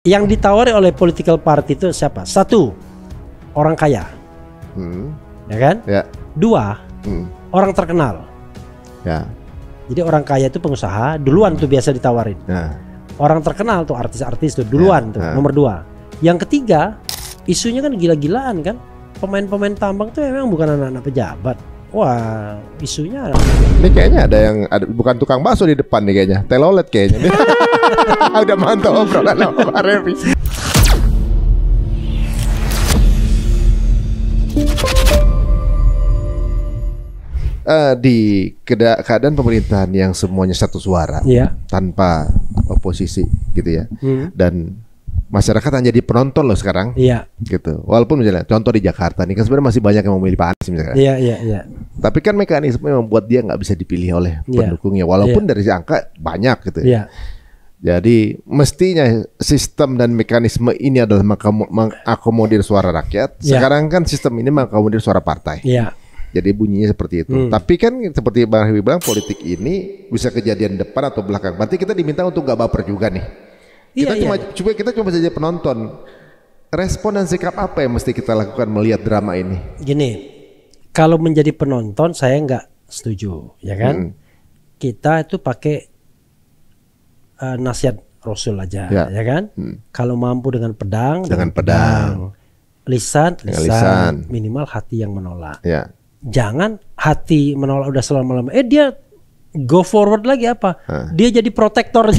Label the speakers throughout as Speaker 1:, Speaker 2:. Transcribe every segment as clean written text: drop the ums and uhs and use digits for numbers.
Speaker 1: Yang ditawari oleh political party itu siapa? Satu, orang kaya, ya kan?
Speaker 2: Ya.
Speaker 1: Dua, orang terkenal.
Speaker 2: Ya.
Speaker 1: Jadi orang kaya itu pengusaha duluan tuh biasa ditawarin.
Speaker 2: Nah.
Speaker 1: Orang terkenal tuh artis-artis tuh duluan tuh nomor dua. Yang ketiga, isunya kan gila-gilaan kan? Pemain-pemain tambang tuh memang bukan anak-anak pejabat. Wah, isunya.
Speaker 2: Ini kayaknya ada yang bukan tukang bakso di depan nih kayaknya, telolet kayaknya. Udah mantap obrolan sama Pak Refy. Di keadaan pemerintahan yang semuanya satu suara, tanpa oposisi, gitu ya, dan masyarakat hanya jadi penonton loh sekarang, gitu. Walaupun misalnya contoh di Jakarta nih kan sebenarnya masih banyak yang memilih Pak Anies misalkan. Tapi kan mekanisme membuat dia nggak bisa dipilih oleh pendukungnya, walaupun dari angka banyak gitu. Jadi mestinya sistem dan mekanisme ini adalah mengakomodir suara rakyat. Sekarang kan sistem ini mengakomodir suara partai. Jadi bunyinya seperti itu. Tapi kan seperti Bang Refy bilang, politik ini bisa kejadian depan atau belakang. Berarti kita diminta untuk nggak baper juga nih. Kita cuma saja penonton. Respon dan sikap apa yang mesti kita lakukan melihat drama ini?
Speaker 1: Gini, kalau menjadi penonton saya nggak setuju, ya kan? Kita itu pakai nasihat Rasul aja, ya kan? Kalau mampu dengan pedang, lisan, minimal hati yang menolak. Jangan hati menolak udah selama-lama. Dia go forward lagi apa? Dia jadi protektor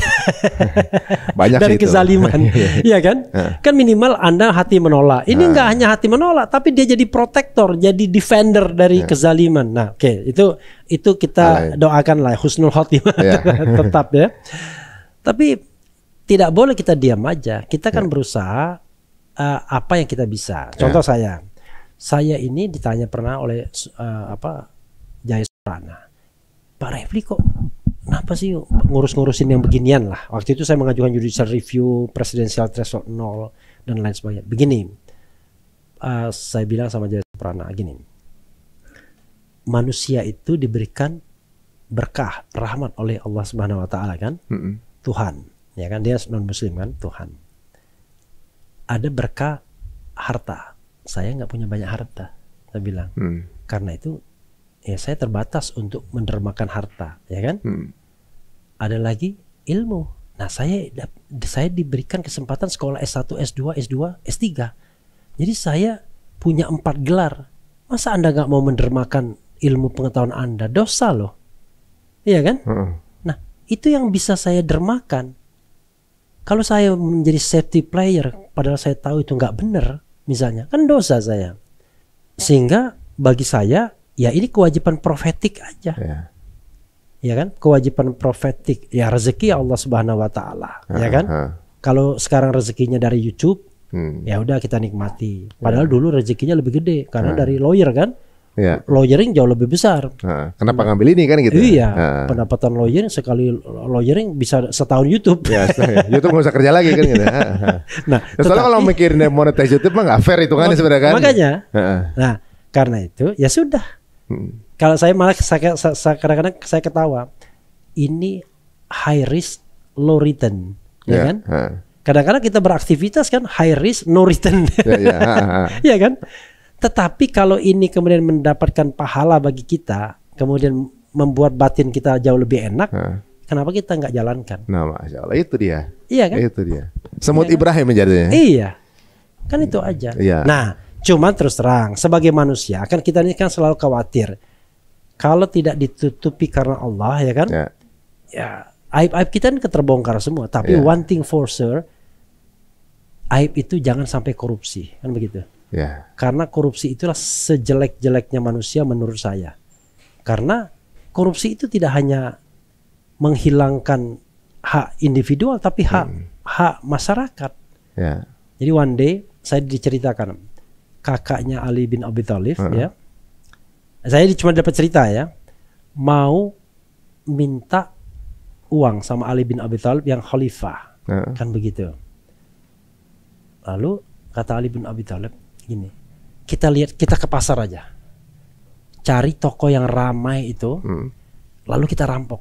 Speaker 2: banyak
Speaker 1: dari kezaliman, ya kan? Kan minimal Anda hati menolak. Ini nggak hanya hati menolak, tapi dia jadi protektor, jadi defender dari kezaliman. Nah, itu kita doakan lah husnul khotimah tetap ya. Tapi tidak boleh kita diam aja. Kita kan berusaha apa yang kita bisa. Contoh saya ini ditanya pernah oleh Jaya Suprana, Pak Refy kok kenapa sih ngurus-ngurusin yang beginian lah. Waktu itu saya mengajukan judicial review, presidential threshold 0 dan lain sebagainya. Begini, saya bilang sama Jaya Suprana gini, manusia itu diberikan berkah, rahmat oleh Allah Subhanahu Wa Taala kan, Tuhan, ya kan, dia non Muslim kan, Tuhan. Ada berkah harta, saya nggak punya banyak harta, saya bilang, karena itu ya saya terbatas untuk mendermakan harta, ya kan? Ada lagi ilmu. Nah, saya diberikan kesempatan sekolah S1, S2, S2, S3. Jadi saya punya 4 gelar. Masa Anda nggak mau mendermakan ilmu pengetahuan Anda? Dosa loh. Iya kan? Nah, itu yang bisa saya dermakan. Kalau saya menjadi safety player, padahal saya tahu itu nggak benar, misalnya, kan dosa saya. Sehingga bagi saya, ya ini kewajiban profetik aja, ya kan? Kewajiban profetik, ya rezeki Allah Subhanahu Wa Taala, ya kan? Kalau sekarang rezekinya dari YouTube, ya udah kita nikmati. Padahal dulu rezekinya lebih gede karena dari lawyer kan, lawyering jauh lebih besar.
Speaker 2: Kenapa ngambil ini kan gitu?
Speaker 1: Iya, pendapatan lawyering sekali lawyering bisa setahun YouTube.
Speaker 2: YouTube nggak usah kerja lagi kan gitu. Nah, soalnya kalau mikirin monetize YouTube mah nggak fair itu kan sebenarnya kan.
Speaker 1: Makanya, nah karena itu ya sudah. Kalau saya malah kadang-kadang saya ketawa. Ini high risk low return, ya kan? Kadang-kadang kita beraktivitas kan high risk no return, ya kan? Tetapi kalau ini kemudian mendapatkan pahala bagi kita, kemudian membuat batin kita jauh lebih enak, kenapa kita nggak jalankan?
Speaker 2: Nah, Masya Allah, itu dia.
Speaker 1: Iya kan?
Speaker 2: Itu dia. Semut Ibrahim menjadinya.
Speaker 1: Iya, kan itu aja. Nah, cuman terus terang, sebagai manusia kan kita ini kan selalu khawatir kalau tidak ditutupi karena Allah, ya kan? Ya, aib-aib kita ini keterbongkar semua. Tapi one thing for sure, aib itu jangan sampai korupsi, kan begitu? Karena korupsi itulah sejelek-jeleknya manusia menurut saya. Karena korupsi itu tidak hanya menghilangkan hak individual, tapi hak masyarakat. Jadi one day saya diceritakan kakaknya Ali bin Abi Thalib, ya. Saya cuma dapat cerita ya, mau minta uang sama Ali bin Abi Thalib yang khalifah, kan begitu. Lalu kata Ali bin Abi Thalib gini, kita ke pasar aja, cari toko yang ramai itu, lalu kita rampok.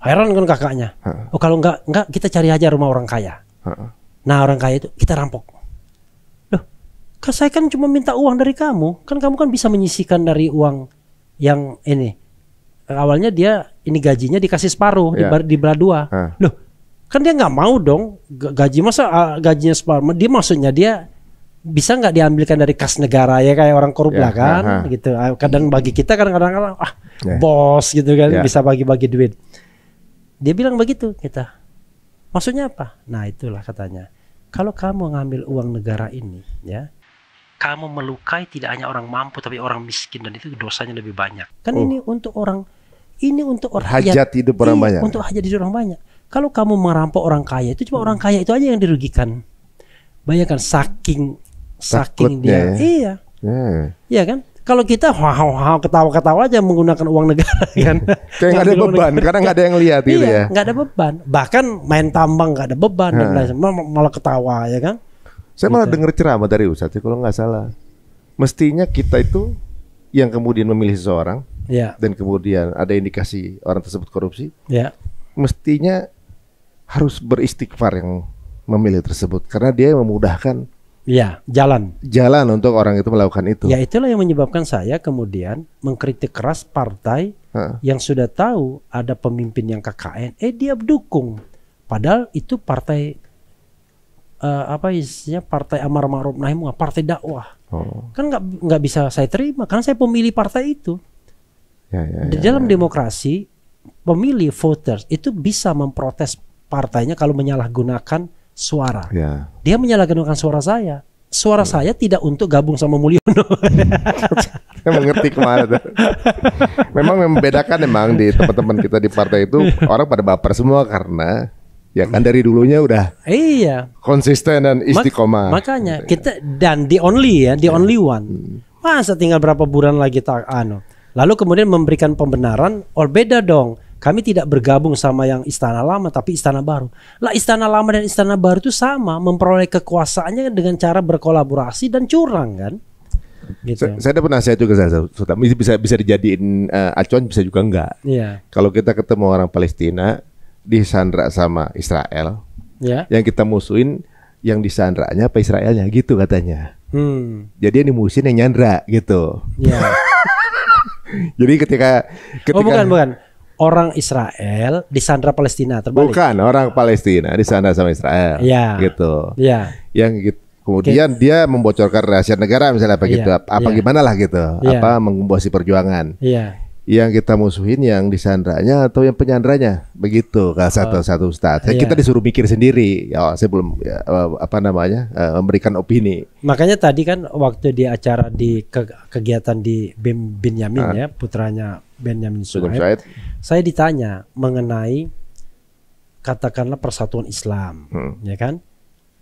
Speaker 1: Heran kan kakaknya. Oh kalau enggak kita cari aja rumah orang kaya. Nah orang kaya itu kita rampok. Loh, kan saya kan cuma minta uang dari kamu. Kan kamu kan bisa menyisihkan dari uang yang ini. Awalnya dia ini gajinya dikasih separuh, dibelah 2. Loh, kan dia nggak mau dong gajinya separuh. Dia maksudnya dia bisa nggak diambilkan dari kas negara ya kayak orang korup lah kan gitu. Kadang bagi kita kadang-kadang bos gitu kan bisa bagi-bagi duit. Dia bilang begitu kita. Maksudnya apa? Nah itulah katanya. Kalau kamu ngambil uang negara ini ya, kamu melukai tidak hanya orang mampu tapi orang miskin, dan itu dosanya lebih banyak. Kan ini untuk orang
Speaker 2: hajat hidup orang banyak.
Speaker 1: Untuk hajat hidup orang banyak. Kalau kamu merampok orang kaya itu cuma orang kaya itu aja yang dirugikan. Bayangkan saking dia. Iya kan? Kalau kita ketawa-ketawa aja menggunakan uang negara kan.
Speaker 2: Kayak nggak ada beban, karena nggak ada yang lihat gitu ya.
Speaker 1: Nggak ada beban. Bahkan main tambang nggak ada beban dan malah ketawa ya kan.
Speaker 2: Saya malah dengar ceramah dari Ustadz kalau nggak salah. Mestinya kita itu yang kemudian memilih seseorang dan kemudian ada indikasi orang tersebut korupsi. Mestinya harus beristighfar yang memilih tersebut karena dia memudahkan jalan untuk orang itu melakukan itu.
Speaker 1: Ya itulah yang menyebabkan saya kemudian mengkritik keras partai yang sudah tahu ada pemimpin yang KKN, dia dukung. Padahal itu partai partai amar ma'ruf nahi munkar, partai dakwah. Kan nggak bisa saya terima karena saya pemilih partai itu. Di dalam demokrasi pemilih voters itu bisa memprotes partainya kalau menyalahgunakan suara. Dia menyalahgunakan suara saya. Suara saya tidak untuk gabung sama Mulyono.
Speaker 2: Saya mengerti kemana tuh. Memang membedakan di teman-teman kita di partai itu orang pada baper semua karena ya kan dari dulunya udah konsisten dan istiqomah.
Speaker 1: Makanya kita dan the only one. Masa tinggal berapa bulan lagi lalu kemudian memberikan pembenaran, beda dong. Kami tidak bergabung sama yang Istana Lama tapi Istana Baru. Lah Istana Lama dan Istana Baru itu sama, memperoleh kekuasaannya dengan cara berkolaborasi dan curang kan. Gitu.
Speaker 2: Saya ada penasihat juga bisa dijadiin acuan, bisa juga enggak. Kalau kita ketemu orang Palestina disandra sama Israel, yang kita musuhin yang disandranya apa Israelnya gitu katanya. Jadi yang dimusuhin yang nyandra gitu. Jadi ketika
Speaker 1: bukan. Orang Israel disandra Palestina terbalik.
Speaker 2: Bukan, orang Palestina disandra sama Israel. Gitu. Yang kemudian dia membocorkan rahasia negara misalnya gimana lah gitu. Menggembosi perjuangan. Yang kita musuhin yang disandranya atau yang penyandranya. Begitu satu ustadz. Kita disuruh mikir sendiri. Saya belum memberikan opini.
Speaker 1: Makanya tadi kan waktu di acara di kegiatan di Binyamin putranya Benyamin Suhaib, saya ditanya mengenai katakanlah persatuan Islam, ya kan?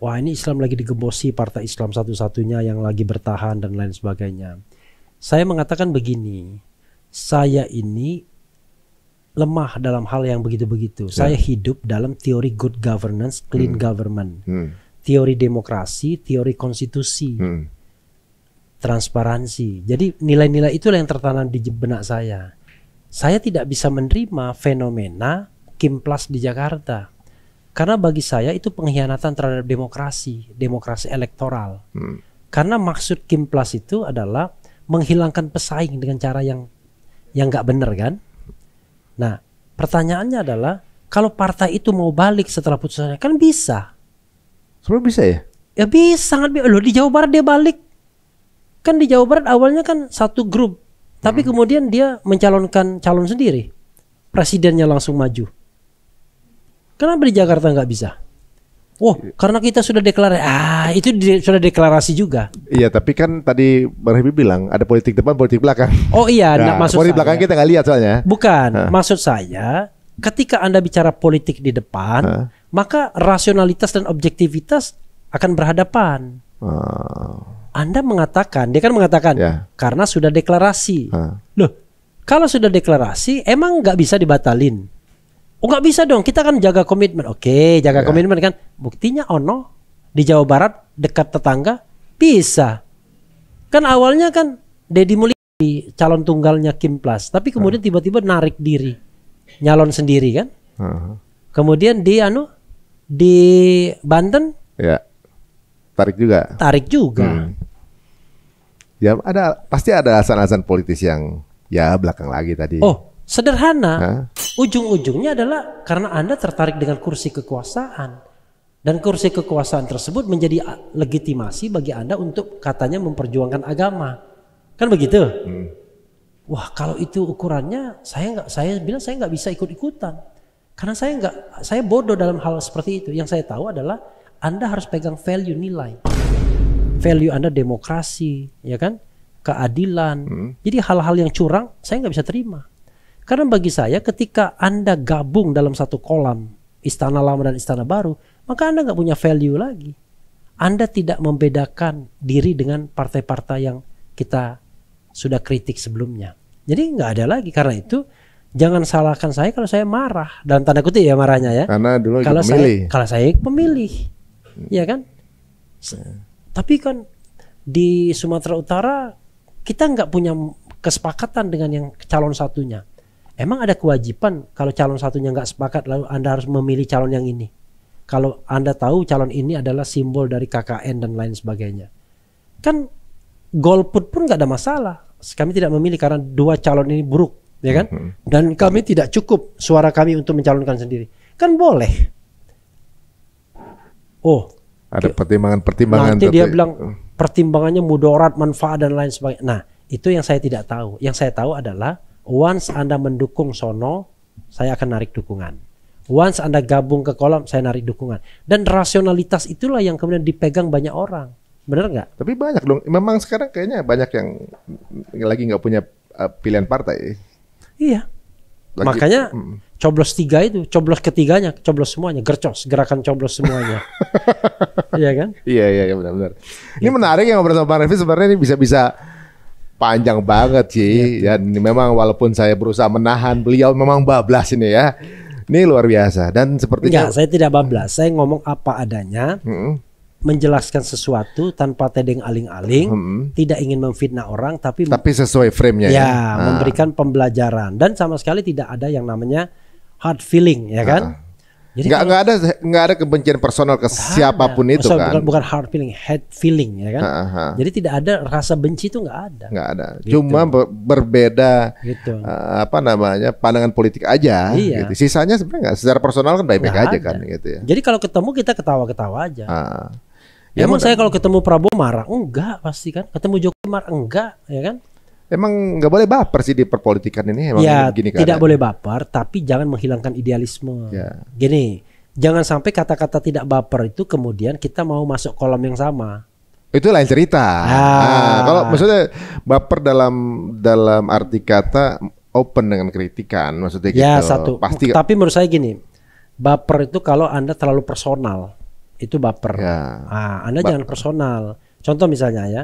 Speaker 1: Wah ini Islam lagi digembosi, partai Islam satu-satunya yang lagi bertahan dan lain sebagainya. Saya mengatakan begini, saya ini lemah dalam hal yang begitu-begitu. Saya hidup dalam teori good governance, clean government, teori demokrasi, teori konstitusi, transparansi. Jadi nilai-nilai itulah yang tertanam di benak saya. Saya tidak bisa menerima fenomena Kimplas di Jakarta. Karena bagi saya itu pengkhianatan terhadap demokrasi elektoral. Karena maksud Kimplas itu adalah menghilangkan pesaing dengan cara yang nggak benar kan. Nah pertanyaannya adalah kalau partai itu mau balik setelah putusannya kan bisa.
Speaker 2: Sebenarnya bisa ya?
Speaker 1: Ya bisa, sangat bisa. Loh di Jawa Barat dia balik. Kan di Jawa Barat awalnya kan satu grup. Tapi kemudian dia mencalonkan calon sendiri. Presidennya langsung maju. Kenapa di Jakarta nggak bisa? Karena kita sudah deklarasi. Itu sudah deklarasi juga.
Speaker 2: Iya, tapi kan tadi Bang Habib bilang ada politik depan, politik belakang.
Speaker 1: Maksud
Speaker 2: politik belakang kita nggak lihat soalnya.
Speaker 1: Bukan, maksud saya ketika Anda bicara politik di depan, maka rasionalitas dan objektivitas akan berhadapan. Anda mengatakan, dia kan mengatakan karena sudah deklarasi. Loh, kalau sudah deklarasi emang nggak bisa dibatalin? Nggak bisa dong, kita kan jaga komitmen. Oke, jaga komitmen kan. Buktinya di Jawa Barat dekat tetangga bisa. Kan awalnya kan Deddy Mulyadi calon tunggalnya Kimplas, tapi kemudian tiba-tiba narik diri, nyalon sendiri kan. Kemudian di Banten
Speaker 2: Ya. Tarik juga.
Speaker 1: Tarik juga.
Speaker 2: Ya pasti ada alasan-alasan politis yang ya belakang lagi tadi.
Speaker 1: Oh, sederhana. Ujung-ujungnya adalah karena Anda tertarik dengan kursi kekuasaan. Dan kursi kekuasaan tersebut menjadi legitimasi bagi Anda untuk katanya memperjuangkan agama. Kan begitu? Wah, kalau itu ukurannya saya bilang saya nggak bisa ikut-ikutan. Karena saya bodoh dalam hal seperti itu. Yang saya tahu adalah Anda harus pegang value nilai. Value Anda demokrasi, ya kan? Keadilan. Jadi hal-hal yang curang saya nggak bisa terima. Karena bagi saya ketika Anda gabung dalam satu kolam Istana Lama dan Istana Baru, maka Anda nggak punya value lagi. Anda tidak membedakan diri dengan partai-partai yang kita sudah kritik sebelumnya. Jadi nggak ada lagi. Karena itu jangan salahkan saya kalau saya marah, dalam tanda kutip ya marahnya ya.
Speaker 2: Karena dulu
Speaker 1: kalau saya pemilih, ya kan. Tapi kan di Sumatera Utara kita nggak punya kesepakatan dengan yang calon satunya. Emang ada kewajiban kalau calon satunya nggak sepakat lalu Anda harus memilih calon yang ini? Kalau Anda tahu calon ini adalah simbol dari KKN dan lain sebagainya. Kan golput pun nggak ada masalah. Kami tidak memilih karena dua calon ini buruk, ya kan? Dan kami tidak cukup suara kami untuk mencalonkan sendiri. Kan boleh. Oh,
Speaker 2: ada pertimbangan-pertimbangan.
Speaker 1: Nanti dia bilang pertimbangannya mudarat, manfaat dan lain sebagainya. Nah, itu yang saya tidak tahu. Yang saya tahu adalah once Anda mendukung sono, saya akan narik dukungan. Once Anda gabung ke kolam, saya narik dukungan. Dan rasionalitas itulah yang kemudian dipegang banyak orang. Benar nggak?
Speaker 2: Tapi banyak dong. Memang sekarang kayaknya banyak yang lagi nggak punya pilihan partai.
Speaker 1: Iya. Makanya coblos 3 itu, coblos ketiganya, coblos semuanya, gercos, gerakan coblos semuanya. Iya kan?
Speaker 2: Iya benar-benar. Ini menarik ya ngobrol sama Bang Refli, sebenarnya ini bisa panjang banget sih. Dan memang walaupun saya berusaha menahan, beliau memang bablas ini ya. Ini luar biasa. Dan sepertinya
Speaker 1: saya tidak bablas. Saya ngomong apa adanya. Menjelaskan sesuatu tanpa tedeng aling-aling, tidak ingin memfitnah orang, tapi
Speaker 2: sesuai frame-nya ya.
Speaker 1: Memberikan pembelajaran dan sama sekali tidak ada yang namanya hard feeling, ya kan?
Speaker 2: Jadi nggak ada kebencian personal ke siapapun itu kan?
Speaker 1: Bukan hard feeling, head feeling, ya kan? Jadi tidak ada rasa benci itu nggak ada.
Speaker 2: Nggak ada. Gitu. Cuma berbeda
Speaker 1: gitu.
Speaker 2: Pandangan politik aja.
Speaker 1: Iya.
Speaker 2: Gitu. Sisanya sebenarnya nggak. Secara personal kan baik-baik aja kan, gitu ya.
Speaker 1: Jadi kalau ketemu kita ketawa-ketawa aja. Emang saya kalau ketemu Prabowo marah? Enggak pasti kan. Ketemu Jokowi marah? Enggak, ya kan?
Speaker 2: Emang nggak boleh baper sih di perpolitikan ini. Emang
Speaker 1: ya
Speaker 2: begini
Speaker 1: tidak boleh baper, tapi jangan menghilangkan idealisme. Gini, jangan sampai kata-kata tidak baper itu kemudian kita mau masuk kolam yang sama.
Speaker 2: Itu lain cerita. Kalau maksudnya baper dalam arti kata open dengan kritikan, maksudnya gitu.
Speaker 1: Ya satu. Pasti. Tapi menurut saya gini, baper itu kalau Anda terlalu personal. Itu baper. Anda jangan personal. Contoh misalnya ya,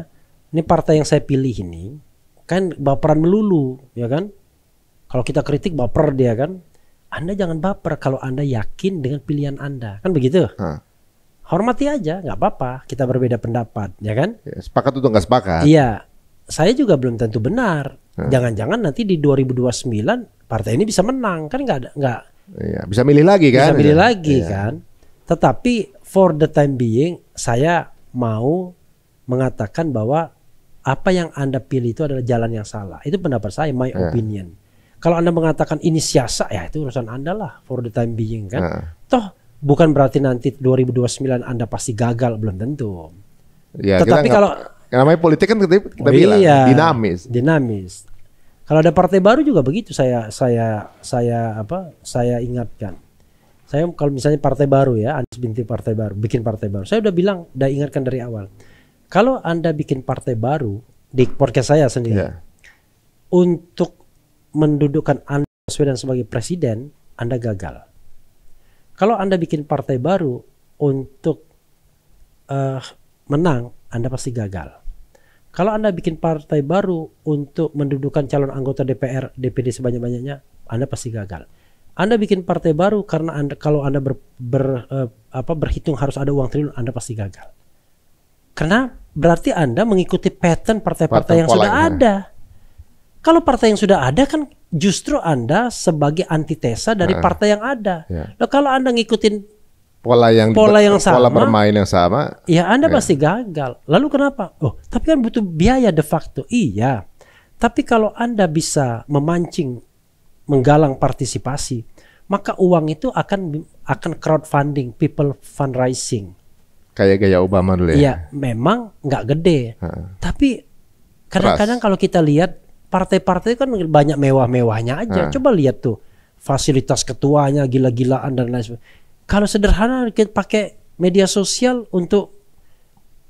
Speaker 1: ini partai yang saya pilih ini kan baperan melulu, ya kan? Kalau kita kritik baper dia kan. Anda jangan baper kalau Anda yakin dengan pilihan Anda, kan begitu? Hormati aja, nggak apa-apa. Kita berbeda pendapat, ya kan?
Speaker 2: Sepakat atau nggak sepakat?
Speaker 1: Iya, saya juga belum tentu benar. Jangan-jangan nanti di 2029 partai ini bisa menang, kan nggak?
Speaker 2: Iya, bisa milih lagi kan?
Speaker 1: Bisa milih lagi kan? Tetapi for the time being, saya mau mengatakan bahwa apa yang Anda pilih itu adalah jalan yang salah. Itu pendapat saya, my opinion. Kalau Anda mengatakan ini siasat, ya itu urusan Anda lah for the time being kan. Toh bukan berarti nanti 2029 Anda pasti gagal, belum tentu.
Speaker 2: Ya, tetapi kalau namanya politik kan kita bilang
Speaker 1: dinamis. Kalau ada partai baru juga begitu, saya ingatkan. Saya kalau misalnya partai baru ya, Anies binti partai baru, bikin partai baru. Saya udah ingatkan dari awal. Kalau Anda bikin partai baru di podcast saya sendiri, untuk mendudukkan Anies Baswedan sebagai presiden, Anda gagal. Kalau Anda bikin partai baru untuk menang, Anda pasti gagal. Kalau Anda bikin partai baru untuk mendudukkan calon anggota DPR, DPD sebanyak-banyaknya, Anda pasti gagal. Anda bikin partai baru karena kalau Anda berhitung harus ada uang triliun, Anda pasti gagal. Karena berarti Anda mengikuti pattern partai-partai yang sudah ada. Kalau partai yang sudah ada kan justru Anda sebagai antitesa dari partai yang ada. Loh, kalau Anda ngikutin
Speaker 2: pola yang sama, pola bermain yang sama,
Speaker 1: ya Anda pasti gagal. Lalu kenapa? Oh, tapi kan butuh biaya de facto. Iya. Tapi kalau Anda bisa memancing, menggalang partisipasi, maka uang itu akan crowdfunding, people fundraising.
Speaker 2: Kayak gaya Obama dulu ya.
Speaker 1: Iya, memang nggak gede. Tapi kadang-kadang kalau kita lihat partai-partai kan banyak mewah-mewahnya aja. Coba lihat tuh fasilitas ketuanya gila-gilaan dan lain sebagainya. Kalau sederhana kita pakai media sosial untuk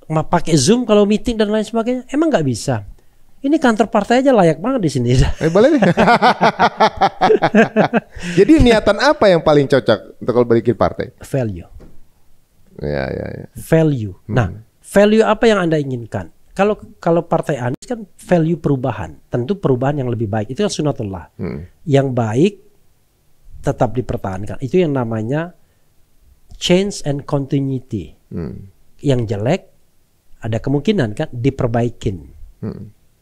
Speaker 1: pakai Zoom kalau meeting dan lain sebagainya, emang nggak bisa. Ini kantor partai aja layak banget di sini.
Speaker 2: Boleh nih. Jadi niatan apa yang paling cocok untuk kalau bikin partai?
Speaker 1: Value.
Speaker 2: Ya.
Speaker 1: Value. Nah, value apa yang Anda inginkan? Kalau partai Anies kan value perubahan, tentu perubahan yang lebih baik. Itu kan sunatullah. Yang baik tetap dipertahankan. Itu yang namanya change and continuity. Yang jelek ada kemungkinan kan diperbaikin.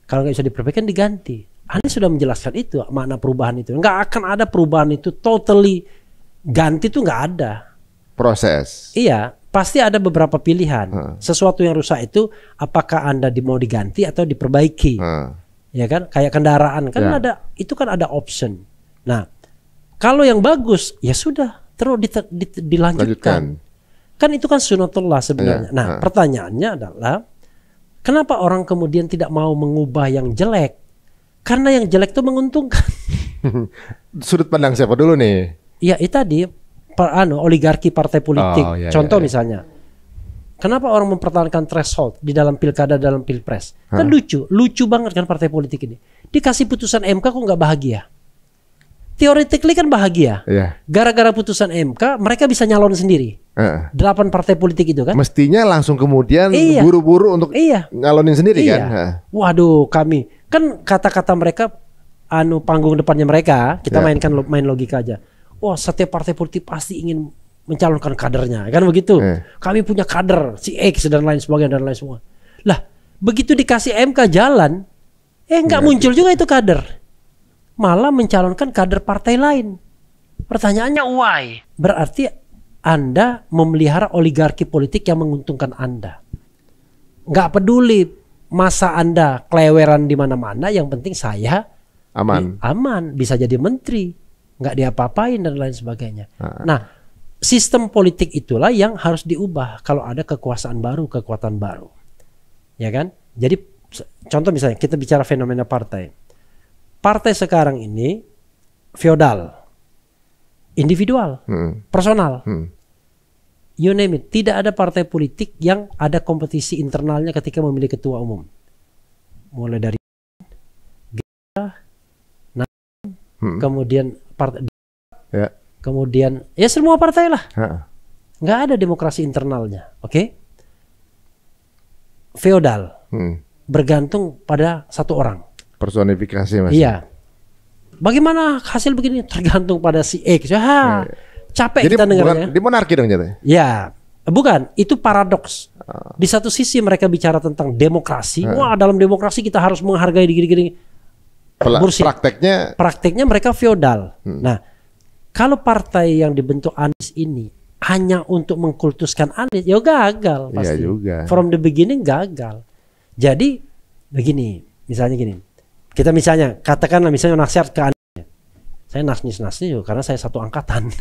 Speaker 1: Kalau nggak bisa diperbaikin diganti. Anies sudah menjelaskan itu makna perubahan itu. Nggak akan ada perubahan itu totally ganti, itu nggak ada.
Speaker 2: Proses.
Speaker 1: Iya, pasti ada beberapa pilihan. Sesuatu yang rusak itu apakah Anda mau diganti atau diperbaiki. Ya kan? Kayak kendaraan kan ada, itu kan ada option. Nah, kalau yang bagus ya sudah terus dilanjutkan. Kan itu kan sunatullah sebenarnya. Nah, pertanyaannya adalah kenapa orang kemudian tidak mau mengubah yang jelek? Karena yang jelek itu menguntungkan.
Speaker 2: Sudut pandang siapa dulu nih?
Speaker 1: Ya, itu tadi oligarki partai politik. Contoh misalnya, kenapa orang mempertahankan threshold di dalam pilkada, dalam pilpres? Kan lucu banget kan partai politik ini. Dikasih putusan MK kok nggak bahagia? Theoretically kan bahagia. Gara-gara putusan MK mereka bisa nyalon sendiri. 8 partai politik itu kan.
Speaker 2: Mestinya langsung kemudian buru-buru untuk nyalonin sendiri kan.
Speaker 1: Waduh, kami kan kata-kata mereka panggung depannya mereka, kita main logika aja. Wah, setiap partai politik pasti ingin mencalonkan kadernya, kan begitu. Kami punya kader si X dan lain sebagainya dan lain semua. Lah, begitu dikasih MK jalan, nggak muncul juga itu kader. Malah mencalonkan kader partai lain. Pertanyaannya why? Berarti Anda memelihara oligarki politik yang menguntungkan Anda. Nggak peduli masa Anda keleweran di mana-mana, yang penting saya aman, bisa jadi menteri, nggak diapa-apain dan lain sebagainya. Nah, sistem politik itulah yang harus diubah kalau ada kekuasaan baru, kekuatan baru. Ya kan? Jadi contoh misalnya kita bicara fenomena partai. Partai sekarang ini feodal, individual, personal, you name it. Tidak ada partai politik yang ada kompetisi internalnya ketika memilih ketua umum. Mulai dari kemudian partai, kemudian ya semua partai lah, nggak ada demokrasi internalnya. Oke? Feodal, bergantung pada satu orang.
Speaker 2: Personifikasi mas.
Speaker 1: Iya. Bagaimana hasil begini tergantung pada si X. Capek
Speaker 2: jadi
Speaker 1: kita dengarnya.
Speaker 2: Di monarki dong jatuhnya.
Speaker 1: Ya, bukan. Itu paradoks. Di satu sisi mereka bicara tentang demokrasi. Wah, dalam demokrasi kita harus menghargai gini-gini. Prakteknya mereka feodal. Nah, kalau partai yang dibentuk Anies ini hanya untuk mengkultuskan Anies, ya gagal pasti.
Speaker 2: Iya juga.
Speaker 1: From the beginning gagal. Jadi begini, misalnya gini. Kita misalnya katakanlah misalnya nasihat ke Anies. Saya nasnis juga karena saya satu angkatan.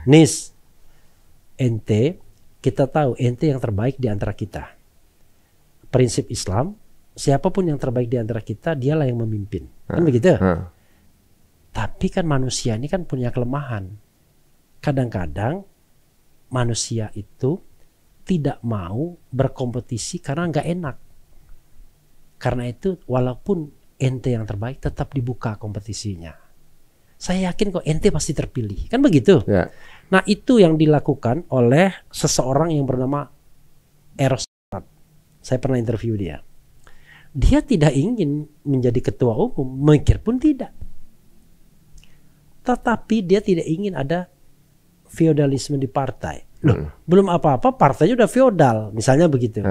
Speaker 1: Nis, ente, kita tahu ente yang terbaik di antara kita. Prinsip Islam, siapapun yang terbaik di antara kita, dialah yang memimpin. Kan begitu? Tapi kan manusia ini kan punya kelemahan. Kadang-kadang manusia itu tidak mau berkompetisi karena nggak enak. Karena itu walaupun ente yang terbaik tetap dibuka kompetisinya. Saya yakin kok ente pasti terpilih. Kan begitu? Nah, itu yang dilakukan oleh seseorang yang bernama Eros. Saya pernah interview dia. Dia tidak ingin menjadi ketua umum, mikir pun tidak. Tetapi dia tidak ingin ada feodalisme di partai. Loh, belum apa-apa partainya udah feodal, misalnya begitu.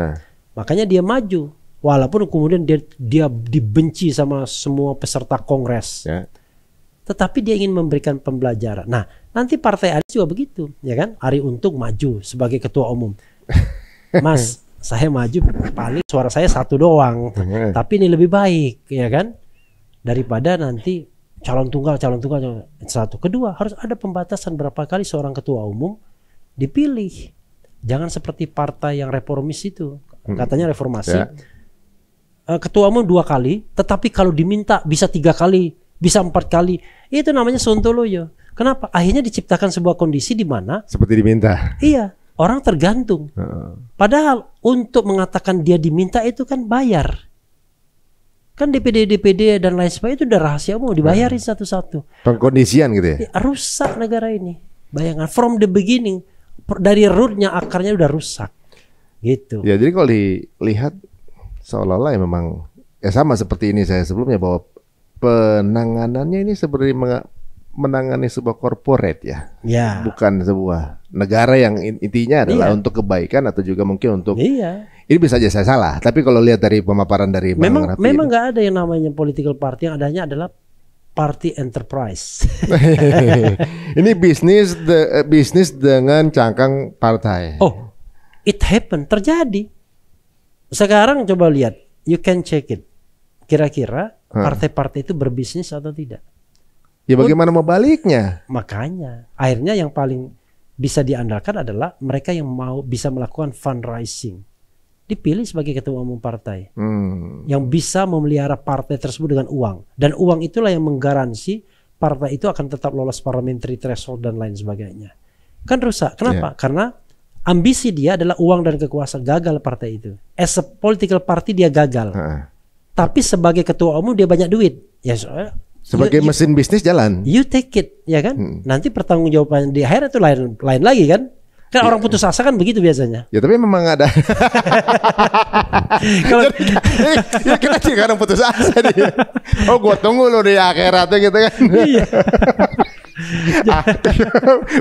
Speaker 1: Makanya dia maju. Walaupun kemudian dia dibenci sama semua peserta kongres. tetapi dia ingin memberikan pembelajaran. Nah, nanti Partai Anies juga begitu, ya kan? Arie Untung maju sebagai ketua umum. Mas, saya maju paling suara saya 1 doang, tapi ini lebih baik, ya kan? Daripada nanti calon tunggal satu. Kedua, harus ada pembatasan berapa kali seorang ketua umum dipilih. Jangan seperti partai yang reformis itu, katanya reformasi. Ketua umum 2 kali, tetapi kalau diminta bisa 3 kali, bisa 4 kali. Itu namanya sontoloyo. Kenapa? Akhirnya diciptakan sebuah kondisi di mana
Speaker 2: seperti diminta.
Speaker 1: Iya, orang tergantung. Padahal untuk mengatakan dia diminta itu kan bayar. Kan DPD dan lain sebagainya itu udah rahasia umum, dibayarin satu-satu.
Speaker 2: Pengkondisian gitu ya?
Speaker 1: Rusak negara ini. Bayangkan from the beginning, dari rootnya akarnya udah rusak. Gitu.
Speaker 2: Ya jadi kalau dilihat seolah-olah ya memang ya sama seperti ini saya sebelumnya, bahwa penanganannya ini seperti menangani sebuah corporate ya. Bukan sebuah negara yang intinya adalah untuk kebaikan atau juga mungkin untuk ini bisa aja saya salah, tapi kalau lihat dari pemaparan dari Bang Raffi,
Speaker 1: memang nggak ada yang namanya political party, yang adanya adalah party enterprise.
Speaker 2: Ini bisnis dengan cangkang partai.
Speaker 1: Oh, it happen, terjadi. Sekarang coba lihat, you can check it. Kira-kira partai-partai itu berbisnis atau tidak?
Speaker 2: Ya bagaimana mau baliknya?
Speaker 1: Makanya akhirnya yang paling bisa diandalkan adalah mereka yang mau bisa melakukan fundraising, dipilih sebagai ketua umum partai, yang bisa memelihara partai tersebut dengan uang, dan uang itulah yang menggaransi partai itu akan tetap lolos parliamentary threshold dan lain sebagainya. Kan rusak. Kenapa? Karena ambisi dia adalah uang dan kekuasaan. Gagal partai itu. As a political party dia gagal. Tapi sebagai ketua umum dia banyak duit. Ya
Speaker 2: sebagai mesin bisnis jalan.
Speaker 1: You take it, ya kan? Nanti pertanggungjawaban di akhir itu lain lagi kan? Kan orang putus asa kan begitu biasanya.
Speaker 2: Ya tapi memang ada. Kalau ya kita sih kadang putus asa nih. Oh gua tunggu lo di akhiratnya gitu kan. Iya.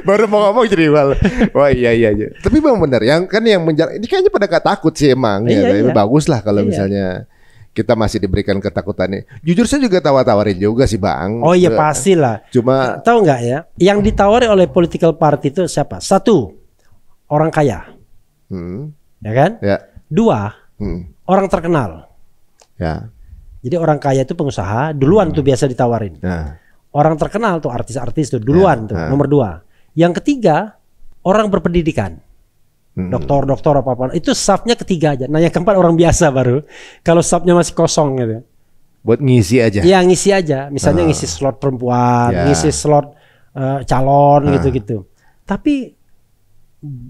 Speaker 2: Baru mau ngomong jadi wal. Wah iya. Tapi memang benar yang kan yang ini kayaknya pada gak takut sih emang. Tapi bagus lah kalau misalnya kita masih diberikan ketakutan ini. Jujur saya juga tawarin juga sih Bang.
Speaker 1: Oh iya pastilah.
Speaker 2: Cuma
Speaker 1: tahu nggak ya? Yang ditawari oleh political party itu siapa? 1, orang kaya, ya kan?
Speaker 2: Ya.
Speaker 1: 2, orang terkenal.
Speaker 2: Ya.
Speaker 1: Jadi orang kaya itu pengusaha duluan tuh biasa ditawarin.
Speaker 2: Ya.
Speaker 1: Orang terkenal tuh artis-artis tuh duluan tuh nomor 2. Yang ketiga orang berpendidikan. Doktor apa-apa itu staffnya ketiga aja. Nah yang keempat orang biasa baru. Kalau staffnya masih kosong gitu.
Speaker 2: Buat ngisi aja.
Speaker 1: Iya ngisi aja. Misalnya ngisi slot perempuan, ngisi slot calon gitu-gitu. Tapi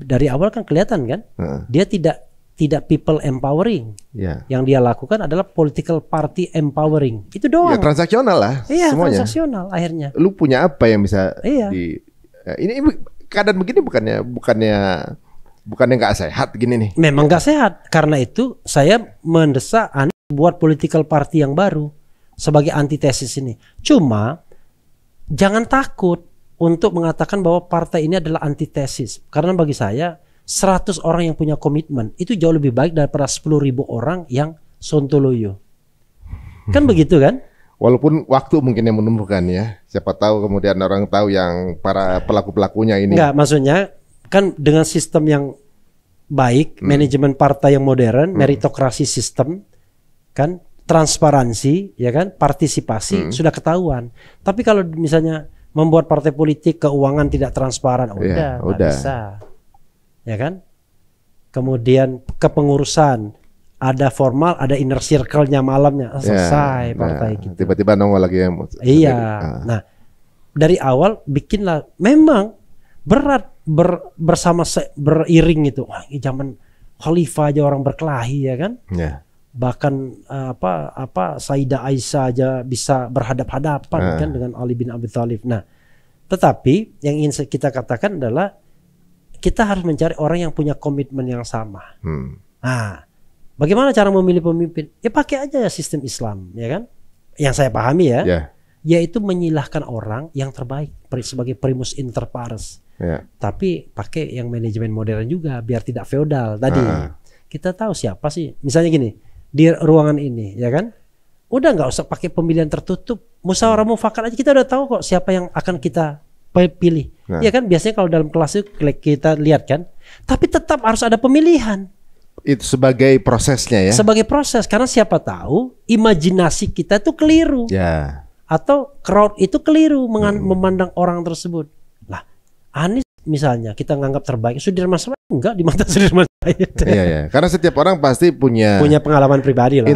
Speaker 1: dari awal kan kelihatan kan, dia tidak people empowering. Yang dia lakukan adalah political party empowering. Itu doang.
Speaker 2: Ya transaksional lah.
Speaker 1: Iya
Speaker 2: semuanya.
Speaker 1: Transaksional akhirnya.
Speaker 2: Lu punya apa yang bisa ini keadaan begini bukannya nggak sehat gini nih.
Speaker 1: Memang nggak sehat. Karena itu saya mendesak Anies buat political party yang baru sebagai antitesis ini. Cuma jangan takut untuk mengatakan bahwa partai ini adalah antitesis. Karena bagi saya 100 orang yang punya komitmen itu jauh lebih baik daripada 10.000 orang yang sontoloyo. Kan begitu kan?
Speaker 2: Walaupun waktu mungkin yang menumbuhkan ya. Siapa tahu kemudian orang tahu yang para pelaku-pelakunya ini.
Speaker 1: Enggak, maksudnya kan dengan sistem yang baik, manajemen partai yang modern, meritokrasi sistem, kan transparansi, ya kan, partisipasi sudah ketahuan. Tapi kalau misalnya membuat partai politik keuangan tidak transparan, udah. Bisa, ya kan. Kemudian kepengurusan ada formal, ada inner circle-nya malamnya, selesai partai gitu.
Speaker 2: Tiba-tiba nongol lagi yang
Speaker 1: Nah, dari awal bikinlah memang berat beriring itu. Wah, ini zaman khalifah aja orang berkelahi ya kan? Bahkan Sayyidah Aisyah aja bisa berhadap-hadapan kan dengan Ali bin Abi Thalib. Nah, tetapi yang ingin kita katakan adalah kita harus mencari orang yang punya komitmen yang sama. Nah, bagaimana cara memilih pemimpin? Ya pakai aja sistem Islam, ya kan? Yang saya pahami ya, yaitu menyilahkan orang yang terbaik sebagai primus inter pares. Tapi pakai yang manajemen modern juga biar tidak feodal tadi. Kita tahu siapa sih, misalnya gini, di ruangan ini, ya kan? udah nggak usah pakai pemilihan tertutup, musyawarah mufakat aja kita udah tahu kok siapa yang akan kita pilih. Ya kan biasanya kalau dalam kelas itu kita lihat kan, tapi tetap harus ada pemilihan.
Speaker 2: Itu sebagai prosesnya ya.
Speaker 1: Sebagai proses, karena siapa tahu imajinasi kita tuh keliru.
Speaker 2: Ya.
Speaker 1: Atau crowd itu keliru memandang orang tersebut. Lah, Anies misalnya kita nganggap terbaik, Sudirman Said enggak di mata Sudirman Said.
Speaker 2: Iya. Karena setiap orang pasti punya
Speaker 1: pengalaman pribadi lah.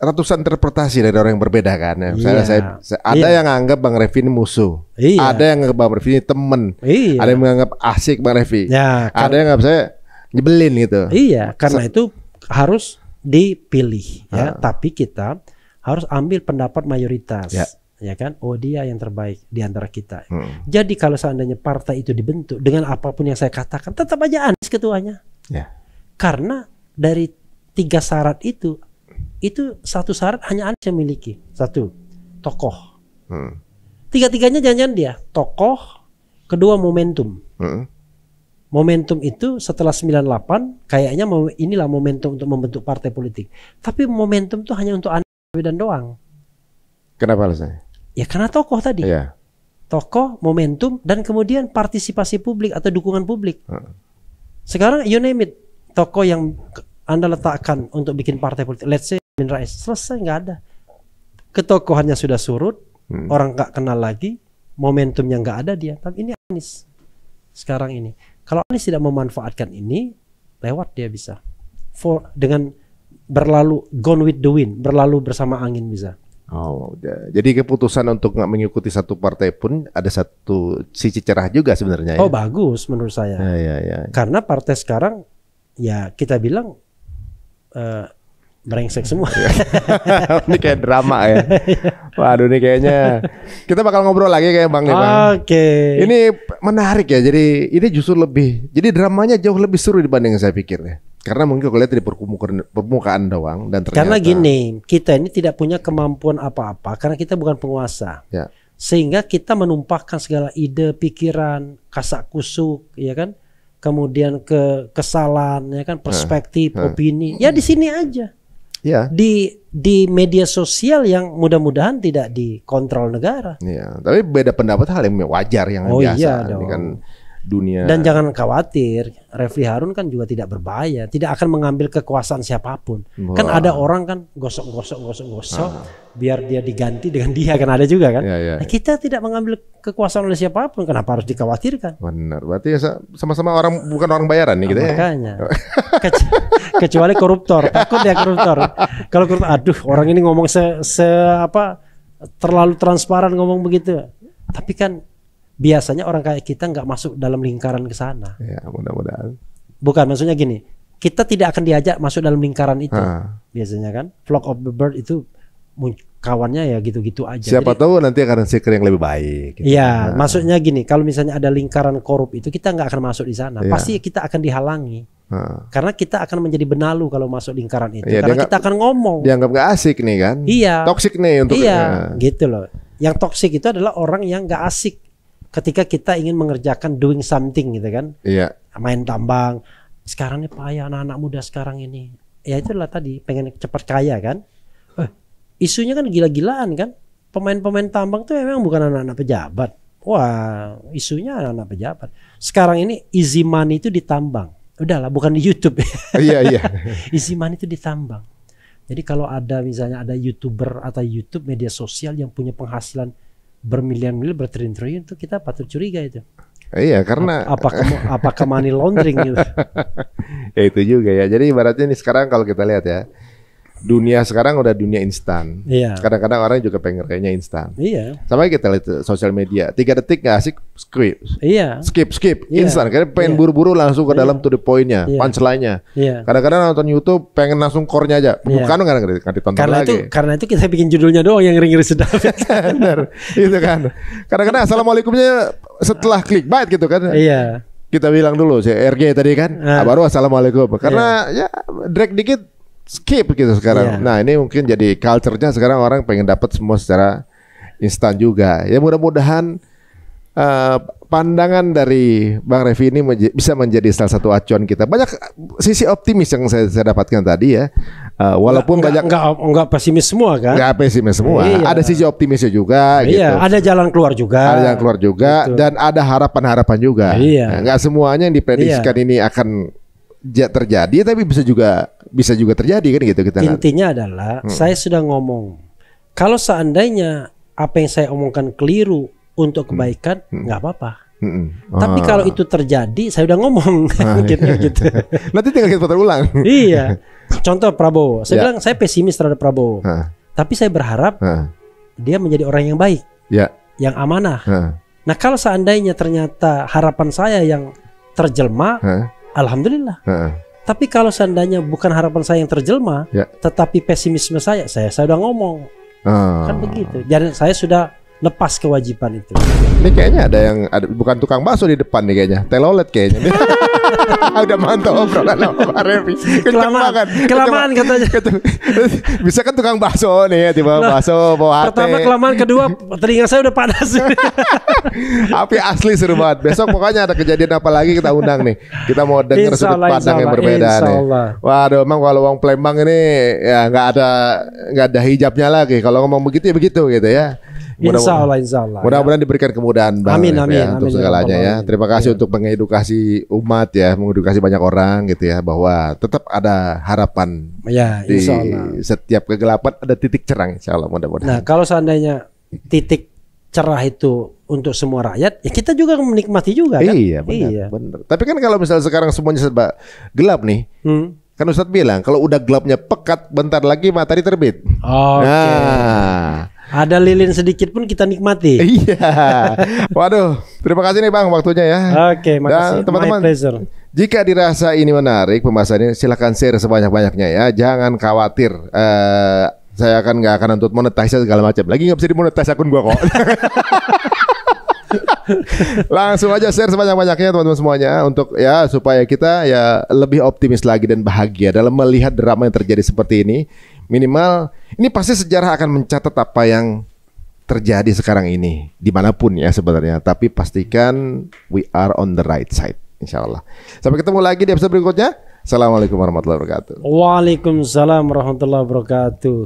Speaker 2: Ratusan interpretasi dari orang yang berbeda kan. Misalnya saya ada yang anggap Bang Refy ini musuh.
Speaker 1: Iya.
Speaker 2: Ada yang anggap Bang Refy ini temen.
Speaker 1: Iya.
Speaker 2: Ada yang menganggap asik Bang Refy.
Speaker 1: Ya,
Speaker 2: ada yang anggap saya nyebelin gitu.
Speaker 1: Iya, karena itu harus dipilih ya. Tapi kita harus ambil pendapat mayoritas. Ya kan, oh dia yang terbaik di antara kita. Jadi kalau seandainya partai itu dibentuk dengan apapun yang saya katakan, tetap aja Anies ketuanya. Karena dari 3 syarat itu satu syarat hanya Anies yang miliki. 1, tokoh. 3-tiganya jangan-jangan dia tokoh. Kedua, momentum. Momentum itu setelah 98 kayaknya inilah momentum untuk membentuk partai politik. Tapi momentum itu hanya untuk Anies dan doang.
Speaker 2: Kenapa alasannya?
Speaker 1: Ya karena tokoh tadi. Tokoh, momentum, dan kemudian partisipasi publik atau dukungan publik. Sekarang you name it, tokoh yang Anda letakkan untuk bikin partai politik, let's say Amin Rais, selesai, nggak ada. Ketokohannya sudah surut, orang nggak kenal lagi, momentumnya nggak ada dia. Tapi ini Anies sekarang ini. Kalau Anies tidak memanfaatkan ini, lewat dia bisa. Dengan berlalu gone with the wind, berlalu bersama angin bisa.
Speaker 2: Oh, jadi keputusan untuk nggak mengikuti satu partai pun ada satu sisi cerah juga sebenarnya.
Speaker 1: Oh, bagus menurut saya.
Speaker 2: Ya.
Speaker 1: Karena partai sekarang ya kita bilang brengsek semua.
Speaker 2: Ini kayak drama ya. Waduh, ini kayaknya kita bakal ngobrol lagi kayak Bang nih, Bang.
Speaker 1: Oke.
Speaker 2: Ini menarik ya. Jadi ini justru jadi dramanya jauh lebih seru dibanding yang saya pikir ya. Karena mungkin kalau lihat di permukaan doang dan ternyata.
Speaker 1: Karena gini, kita ini tidak punya kemampuan apa-apa karena kita bukan penguasa. Sehingga kita menumpahkan segala ide, pikiran, kasak kusuk, ya kan? Kemudian kesalahan, ya kan? Perspektif, opini. Ya di sini aja. Di media sosial yang mudah-mudahan tidak dikontrol negara.
Speaker 2: Tapi beda pendapat hal yang wajar yang biasa.
Speaker 1: Iya
Speaker 2: ini
Speaker 1: dong.
Speaker 2: kan dunia.
Speaker 1: Dan jangan khawatir, Refly Harun kan juga tidak berbahaya, tidak akan mengambil kekuasaan siapapun. Kan ada orang kan gosok, biar dia diganti dengan dia, kan ada juga kan. Nah, kita tidak mengambil kekuasaan oleh siapapun, kenapa harus dikhawatirkan?
Speaker 2: Benar, berarti ya sama-sama bukan orang bayaran nih kita
Speaker 1: makanya. Kecuali koruptor, takut ya koruptor. Kalau koruptor, aduh orang ini ngomong terlalu transparan ngomong begitu. Tapi kan biasanya orang kayak kita nggak masuk dalam lingkaran ke sana.
Speaker 2: Ya, mudah-mudahan.
Speaker 1: Bukan, maksudnya gini, kita tidak akan diajak masuk dalam lingkaran itu. Biasanya kan, flock of the bird itu kawannya ya gitu-gitu aja.
Speaker 2: Siapa tahu nanti akan secret yang lebih baik.
Speaker 1: Iya, maksudnya gini, kalau misalnya ada lingkaran korup itu kita nggak akan masuk di sana. Pasti kita akan dihalangi. Karena kita akan menjadi benalu kalau masuk lingkaran itu. Karena kita akan ngomong.
Speaker 2: Dianggap nggak asik nih kan?
Speaker 1: Iya.
Speaker 2: Toksik nih untuk.
Speaker 1: Iya, gitu loh. Yang toksik itu adalah orang yang nggak asik. Ketika kita ingin mengerjakan doing something gitu kan, main tambang. Sekarang nih payah anak-anak muda sekarang ini. Ya itulah tadi pengen cepat kaya kan. Isunya kan gila-gilaan kan. Pemain-pemain tambang tuh memang bukan anak-anak pejabat. Wah, isunya anak-anak pejabat. Sekarang ini easy money itu ditambang. Udahlah, bukan di YouTube.
Speaker 2: Iya.
Speaker 1: Easy money itu ditambang. Jadi kalau ada misalnya ada YouTuber atau YouTube media sosial yang punya penghasilan bermilion-milion, bertriliun-triliun, itu kita patut curiga itu.
Speaker 2: Iya, karena
Speaker 1: apakah money laundering gitu.
Speaker 2: Ya itu juga ya. Jadi ibaratnya nih sekarang kalau kita lihat ya, dunia sekarang udah dunia instan. Kadang-kadang orang juga pengen kayaknya instan. Sama kita lihat sosial media, 3 detik nggak asik, skip, instan. Karena pengen buru-buru langsung ke dalam to the point-nya, punchline-nya. Kadang-kadang nonton YouTube pengen langsung core-nya aja, bukan nggak ditonton lagi.
Speaker 1: Karena itu kita bikin judulnya doang yang ngeri-ngeri sedap.
Speaker 2: Benar, itu kan. Kadang-kadang assalamualaikumnya setelah clickbait gitu kan. Kita bilang dulu RG tadi kan, baru assalamualaikum. Karena ya drag dikit. Skip gitu sekarang. Nah ini mungkin jadi culture-nya sekarang orang pengen dapat semua secara instan juga. Ya mudah-mudahan pandangan dari Bang Refy ini bisa menjadi salah satu acuan kita. Banyak sisi optimis yang saya dapatkan tadi ya. Walaupun
Speaker 1: enggak pesimis semua kan?
Speaker 2: Enggak pesimis semua. Iya. Ada sisi optimisnya juga.
Speaker 1: Iya. Gitu. Ada jalan keluar juga.
Speaker 2: Ada jalan keluar juga. Gitu. Dan ada harapan-harapan juga.
Speaker 1: Iya.
Speaker 2: Enggak semuanya yang diprediksikan ini akan terjadi, tapi bisa juga terjadi kan gitu kita.
Speaker 1: Intinya adalah saya sudah ngomong. Kalau seandainya apa yang saya omongkan keliru untuk kebaikan, nggak apa-apa. Tapi kalau itu terjadi, saya udah ngomong gitu.
Speaker 2: Nanti tinggal kita putar ulang.
Speaker 1: Iya. Contoh Prabowo, saya bilang saya pesimis terhadap Prabowo, tapi saya berharap dia menjadi orang yang baik, yang amanah. Nah kalau seandainya ternyata harapan saya yang terjelma, alhamdulillah. Tapi kalau seandainya bukan harapan saya yang terjelma, tetapi pesimisme saya udah ngomong, kan begitu. Jadi saya sudah lepas kewajiban itu.
Speaker 2: Ini kayaknya ada bukan tukang bakso di depan nih kayaknya, telolet kayaknya. Udah mantap obrolan sama Pak Revi.
Speaker 1: Kelamaan katanya.
Speaker 2: Bisa kan tukang bakso nih, tiba bakso bawa hati.
Speaker 1: Pertama kelamaan, kedua telinga saya udah panas.
Speaker 2: Tapi asli seru banget. Besok pokoknya ada kejadian apa lagi kita undang nih. Kita mau dengar sudut pandang yang berbeda nih. Waduh, emang kalau orang Palembang ini ya nggak ada hijabnya lagi. Kalau ngomong begitu ya begitu gitu ya.
Speaker 1: Insya Allah.
Speaker 2: Mudah-mudahan diberikan kemudahan Bang
Speaker 1: amin,
Speaker 2: untuk segalanya ya. Terima kasih untuk mengedukasi umat ya, mengedukasi banyak orang gitu ya, bahwa tetap ada harapan di setiap kegelapan ada titik cerang, insya Allah mudah-mudahan.
Speaker 1: Nah kalau seandainya titik cerah itu untuk semua rakyat, ya kita juga menikmati juga kan?
Speaker 2: Iya benar. Tapi kan kalau misalnya sekarang semuanya serba gelap nih, kan Ustadz bilang kalau udah gelapnya pekat, bentar lagi matahari terbit. Nah,
Speaker 1: ada lilin sedikit pun kita nikmati.
Speaker 2: Iya. Waduh, terima kasih nih Bang waktunya ya.
Speaker 1: Oke, makasih.
Speaker 2: Dan teman-teman, jika dirasa ini menarik pembahasannya, silakan share sebanyak-banyaknya ya. Jangan khawatir. Saya nggak akan untuk monetize segala macam. Lagi nggak bisa dimonetize akun gua kok. Langsung aja share sebanyak-banyaknya teman-teman semuanya, untuk ya supaya kita ya lebih optimis lagi dan bahagia dalam melihat drama yang terjadi seperti ini. Minimal ini pasti sejarah akan mencatat apa yang terjadi sekarang ini dimanapun ya sebenarnya. Tapi pastikan we are on the right side, insya Allah. Sampai ketemu lagi di episode berikutnya. Assalamualaikum warahmatullahi wabarakatuh.
Speaker 1: Waalaikumsalam warahmatullahi wabarakatuh.